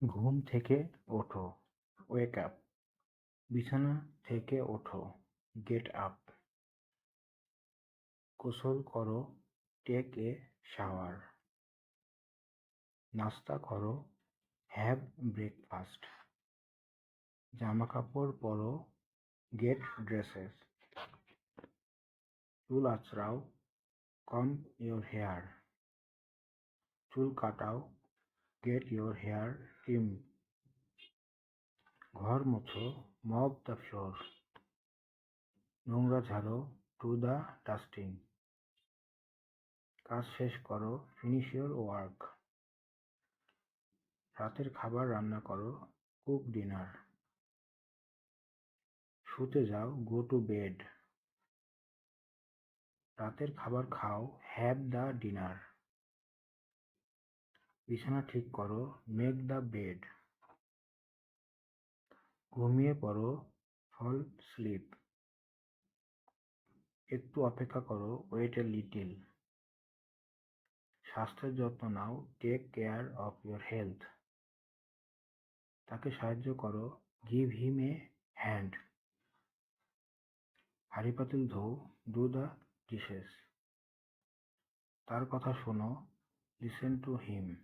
ঘুম থেকে ওঠো, ওয়েক আপ। বিছানা থেকে ওঠো, গেট আপ। গোসল করো, টেক এ শাওয়ার। নাস্তা করো, হ্যাভ ব্রেকফাস্ট। জামাকাপড় পরো, গেট ড্রেসেস। চুল আঁচড়াও, কম্ব ইয়োর হেয়ার। চুল কাটাও, গেট ইয়োর হেয়ার ট্রিম। ঘর মোছো, মপ দ্য ফ্লোর। নোংরা ঝাড়ো, ডু দ্য ডাস্টিং। কাজ শেষ করো, ফিনিশ ইয়োর ওয়ার্ক। রাতের খাবার রান্না করো, কুক ডিনার। শুতে যাও, গো টু বেড। রাতের খাবার খাও, হ্যাভ দ্য ডিনার। বিছানা ঠিক করো, মেক দ্য বেড। ঘুমিয়ে পড়ো, ফল স্লিপ। একটু অপেক্ষা করো, ওয়েট এ লিটিল। স্বাস্থ্যের যত্ন নাও, take care of your health. তাকে সাহায্য করো, গিভ হিম এ হ্যান্ড। হাঁড়ি পাতিল ধোও, ডু দ্য ডিশেস। তার কথা শোনো, লিসেন টু হিম।